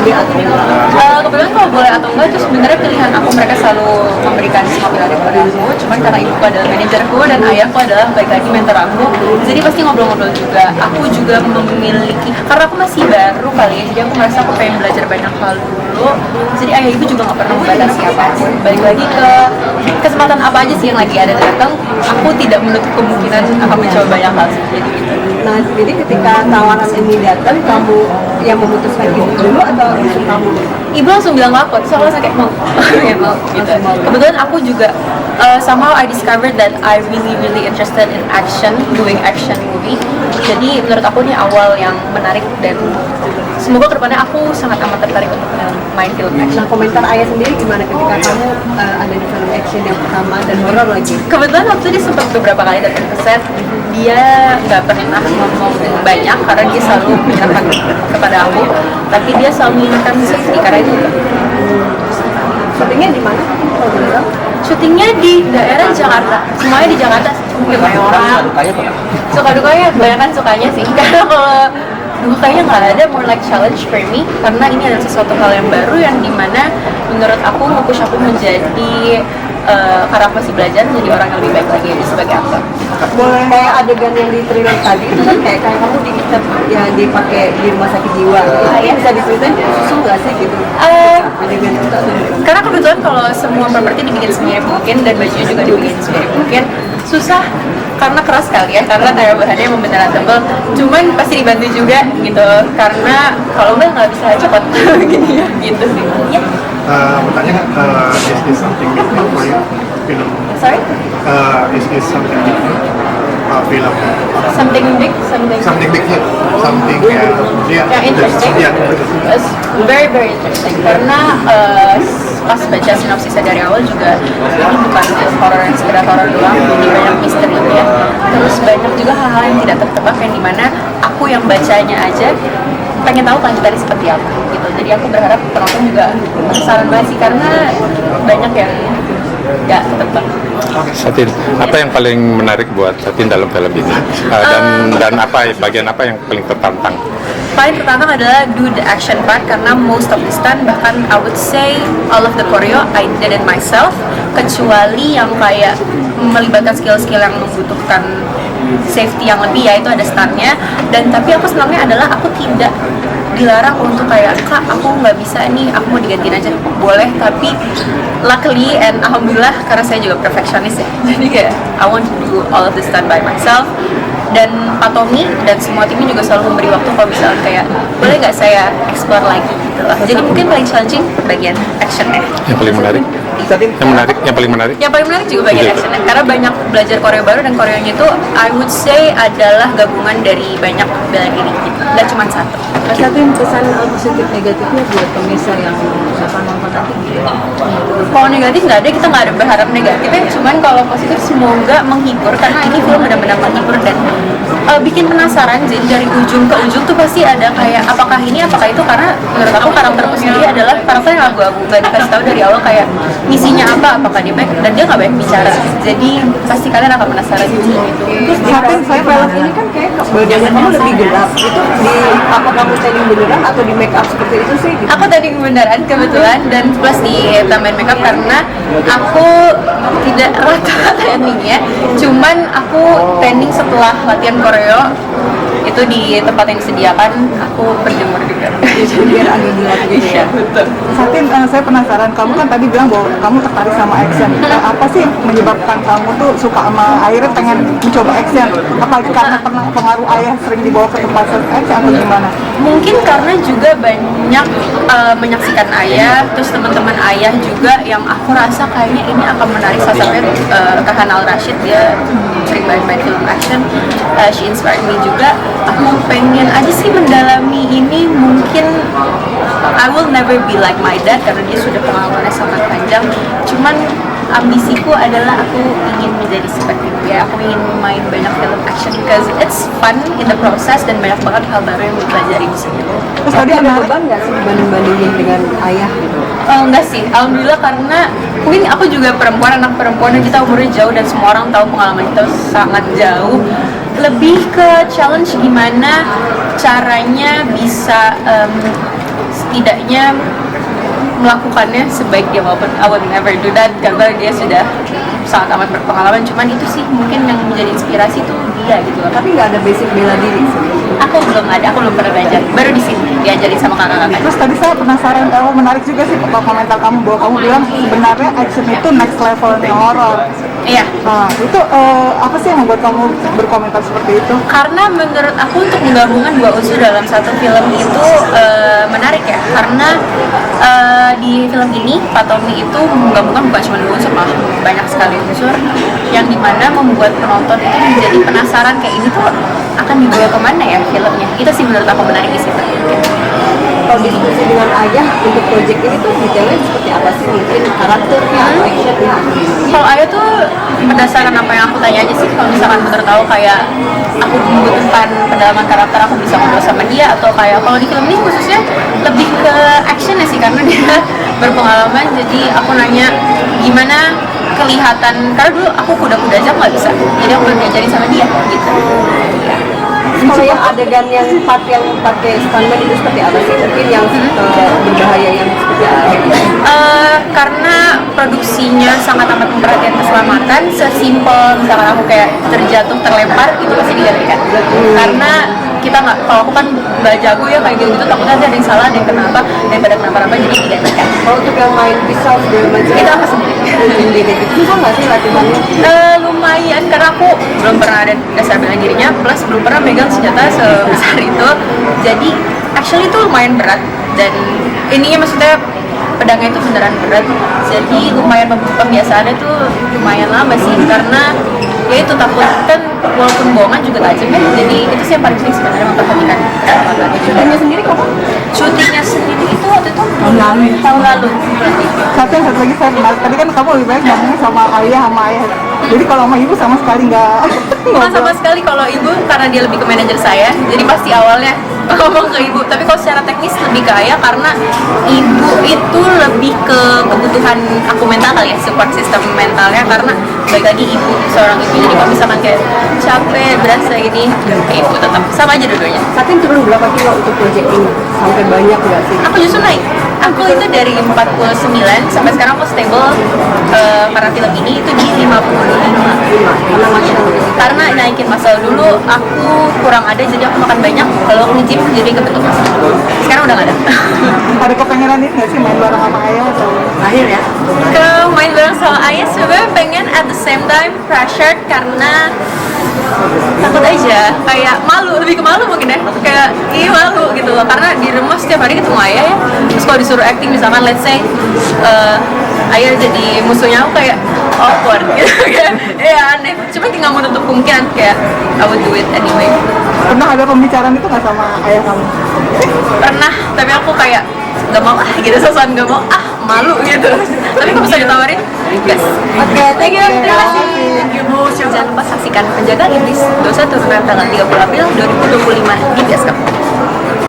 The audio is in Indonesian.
ambil atau gimana? Kebetulan kalau boleh atau enggak itu sebenarnya pilihan aku, mereka selalu memberikan semua pilihan kepada aku, cuman karena ibuku adalah manajerku dan ayahku adalah baik lagi mentor aku, jadi pasti ngobrol-ngobrol juga. Aku juga memiliki, karena aku masih baru kali ya, jadi aku merasa aku pengen belajar banyak hal dulu, jadi ayah ibu juga nggak pernah membatasi apapun. Balik lagi ke kesempatan apa aja sih yang lagi ada datang, aku tidak menutup kemungkinan akan mencoba banyak hal sih, jadi gitu. Nah, jadi ketika tawaran ini datang, kamu yang memutuskan ibu dulu atau langsung kamu? Ibu langsung bilang ke aku, terus aku langsung kayak mau, ya mau gitu. Kebetulan aku juga somehow I discovered that I really interested in action, doing action movie. Jadi menurut aku ini awal yang menarik dan semoga kedepannya aku sangat amat tertarik untuk main film action. Nah, komentar ayah sendiri gimana ketika kamu ada di film action yang pertama dan horor lagi? Kebetulan waktu dia sempat beberapa kali datang ke set, dia nggak pernah ngomong banyak karena dia selalu menyerahkan kepada aku, tapi dia selalu mengingatkan safety karena itu. Syutingnya di mana? Kalau boleh tahu? Syutingnya di daerah Jakarta, semuanya di Jakarta. Banyak orang. Suka dukanya, kebanyakan sukanya sih. Karena kalau dukanya nggak ada, more like challenge for me. Karena ini adalah sesuatu hal yang baru yang dimana menurut aku nge-push aku menjadi karena aku masih belajar jadi orang yang lebih baik lagi sebagai aktor. Boleh kayak adegan yang di trailer tadi itu kan kayak kamu diikat ya dipakai di rumah sakit jiwa. Iya, bisa diceritain susah nggak sih gitu? Adegan itu atau gimana? Karena kebetulan kalau semua properti dibikin semirip mungkin dan bajunya juga dibikin semirip mungkin, susah karena keras sekali ya, karena kayak bahannya emang beneran tebel, cuman pasti dibantu juga gitu, karena kalau nggak bisa cepat gini ya, gitu sih ya. Bertanya nggak, is this something different for you? Film? Sorry? Is this something different? Film? Something big, Something big, yeah. Something yang interesting. It's very interesting karena pas baca sinopsisnya dari awal juga ini bukan horor yang sekedar horor doang, ini banyak misteri ya. Terus banyak juga hal-hal yang tidak tertebak yang dimana aku yang bacanya aja pengen tahu lanjutannya seperti apa gitu. Jadi aku berharap penonton juga penasaran banget sih karena banyak yang nggak ketebak. Satin, apa yang paling menarik buat Satin dalam film ini? Dan bagian apa yang paling tertantang? Paling tertantang adalah do the action part karena most of the stunt, bahkan I would say all of the choreo I did it myself, kecuali yang kayak melibatkan skill-skill yang membutuhkan safety yang lebih, ya itu ada stuntnya. Dan tapi aku senangnya adalah aku tidak dilarang untuk kayak, kak aku nggak bisa nih, aku mau digantiin aja, boleh. Tapi luckily and alhamdulillah karena saya juga perfectionist ya, jadi kayak I want to do all of the stunt by myself. Dan Pak Tommy dan semua timnya juga selalu memberi waktu kalau misalnya kayak boleh nggak saya explore lagi gitu lah. Jadi mungkin paling challenging bagian actionnya. Yang paling menarik? Yang paling menarik? Yang paling menarik juga bagian actionnya karena banyak belajar koreo baru, dan koreonya itu I would say adalah gabungan dari banyak bela diri gitu, nggak cuma satu. Satu pesan positif negatifnya buat pemirsa yang akan nonton nanti gitu. Kalau negatif nggak ada, kita nggak ada berharap negatifnya, cuman kalau positif semoga menghibur karena ini film benar-benar menghibur dan bikin penasaran. Jadi dari ujung ke ujung tuh pasti ada kayak apakah ini apakah itu, karena menurut aku karakterku sendiri adalah karakter yang abu-abu, nggak dikasih tahu dari awal kayak misinya apa, apakah dia baik, dan dia nggak banyak bicara, jadi pasti kalian akan penasaran gitu. Terus di film ini kan kayak bagian kamu lebih gelap itu, di apa kamu tadi beneran atau di make up seperti itu sih? Gitu? Aku tadi beneran kebetulan, dan plus ditambahin makeup karena aku tidak rata endingnya, cuman aku training setelah latihan koreo itu di tempat yang disediakan, aku berjemur juga biar agak gelap gitu ya. Betul. Satin, saya penasaran, kamu kan tadi bilang bahwa kamu tertarik sama action. Apa sih yang menyebabkan kamu tuh suka sama akhirnya pengen mencoba action? Apa karena pernah pengaruh ayah sering dibawa ke tempat action atau gimana? Mungkin karena juga banyak menyaksikan ayah, terus teman-teman ayah juga yang aku rasa kayaknya ini akan menarik. Salah satunya Kak Hanal Rashid, dia sering main film action, she inspired me juga. Aku pengen aja sih mendalami ini, mungkin I will never be like my dad karena dia sudah pengalamannya sangat panjang, cuman ambisiku adalah aku ingin menjadi seperti dia. Aku ingin main banyak film action because it's fun in the process dan banyak banget hal baru yang dipelajari di sini. Terus tadi ada beban nggak sih dibanding-bandingin dengan ayah gitu? Enggak sih, alhamdulillah, karena mungkin aku juga perempuan, anak perempuan, dan kita umurnya jauh dan semua orang tahu pengalaman kita sangat jauh. Lebih ke challenge gimana caranya bisa setidaknya melakukannya sebaik dia, walaupun I would never do that karena dia sudah sangat amat berpengalaman. Cuman itu sih mungkin yang menjadi inspirasi tuh dia gitu loh. Tapi nggak ada basic bela diri sih. Aku belum pernah belajar, baru di sini diajarin sama kakak-kakak. Terus tadi saya penasaran, kamu menarik juga sih komentar kamu bahwa kamu bilang sebenarnya action itu next levelnya horror. Iya, Nah, itu apa sih yang membuat kamu berkomentar seperti itu? karena menurut aku untuk menggabungkan dua unsur dalam satu film itu menarik ya, karena di film ini Pak Tommy itu menggabungkan bukan cuma dua unsur, malah banyak sekali unsur yang dimana membuat penonton itu menjadi penasaran kayak ini tuh akan dibawa kemana ya filmnya. Itu sih menurut aku menarik di situ. Kalau diskusi dengan ayah untuk project ini tuh detailnya seperti apa sih? Mungkin karakternya atau actionnya? Kalau Ayah tuh berdasarkan apa yang aku tanya aja sih. Kalau misalkan bener tahu kayak aku membutuhkan pendalaman karakter, aku bisa ngobrol sama dia, atau kayak kalau di film ini khususnya lebih ke actionnya sih karena dia berpengalaman. Jadi aku nanya gimana kelihatan, karena dulu aku kuda-kuda aja nggak bisa, jadi aku diajarin sama dia gitu. Kalau yang adegan yang part yang pakai stuntman itu seperti apa sih? Mungkin yang berbahaya yang seperti apa? Karena produksinya sangat amat memperhatikan keselamatan, sesimpel misalkan aku kayak terjatuh terlempar itu pasti digantikan. Karena kita nggak, kalau aku kan nggak jago ya kayak gitu, takutnya ada yang salah, ada yang kenapa, daripada kenapa-napa, jadi digantikan. Kalau untuk yang main pisau segala macam Itu aku sendiri. sendiri itu susah nggak sih latihannya? Lumayan karena aku belum pernah ada dasar bela dirinya, plus belum pernah megang senjata sebesar itu, jadi actually itu lumayan berat. Dan ininya maksudnya pedangnya itu beneran berat, jadi lumayan pembiasaannya tuh lumayan lama sih, karena ya itu takut kan walaupun bohongan juga tajam ya, jadi itu sih yang paling penting sebenarnya memperhatikan keselamatan. Syutingnya sendiri kamu? Syutingnya sendiri itu waktu itu Tahun lalu. berarti. Satu lagi saya menarik, tadi kan kamu lebih baik ngomongnya sama ayah. Jadi kalau sama ibu sama sekali nggak Bukan sama sekali, kalau ibu karena dia lebih ke manajer saya, jadi pasti awalnya ngomong ke ibu. Tapi kalau secara teknis lebih ke ayah, karena ibu itu lebih ke kebutuhan aku mental kali ya, support system mentalnya. Karena balik lagi ibu, seorang ibu, jadi kalau misalkan kayak capek, berasa ini, ke ibu tetap sama aja dua-duanya. Satin turun berapa kilo untuk project ini? Sampai banyak nggak sih? Aku justru naik. Aku itu dari 49 sampai sekarang aku stable karena film ini itu di 55. Karena masih Karena naikin muscle dulu aku kurang ada, jadi aku makan banyak. Kalau aku nge-gym jadi kebentuk muscle. Sekarang udah gak ada. ada kepengenan ini nggak sih main bareng sama ayah atau? akhir ya. Ke main bareng sama ayah sebenarnya pengen, at the same time pressured karena takut aja, kayak malu, lebih ke malu mungkin ya, kayak malu gitu loh, karena di rumah setiap hari ketemu ayah ya. Terus kalau disuruh acting misalkan let's say ayah jadi musuhnya, aku kayak awkward gitu kayak ya aneh, cuma tinggal menutup kemungkinan kayak I would do it anyway. Pernah ada pembicaraan itu nggak sama ayah kamu? Pernah, tapi aku kayak gak mau gitu, sosokan gak mau, malu gitu. Tapi kalau bisa ditawarin, gas. Oke, thank you. Terima kasih. Jangan lupa saksikan Penjaga Iblis Dosa Turunan tanggal 30 April 2025 di bioskop.